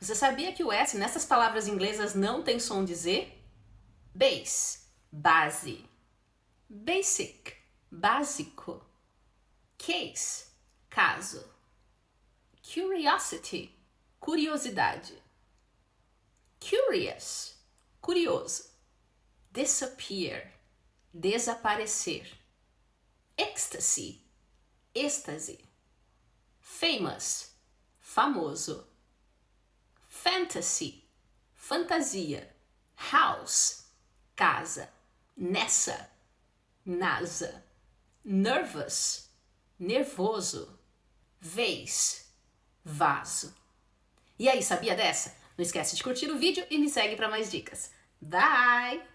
Você sabia que o S nessas palavras inglesas não tem som de Z? Base, base. Basic, básico. Case, caso. Curiosity, curiosidade. Curious, curioso. Disappear, desaparecer. Ecstasy, êxtase. Famous, famoso. Fantasy, fantasia. House, casa. Nessa, NASA. Nervous, nervoso. Vase, vaso. E aí, sabia dessa? Não esquece de curtir o vídeo e me segue para mais dicas. Bye!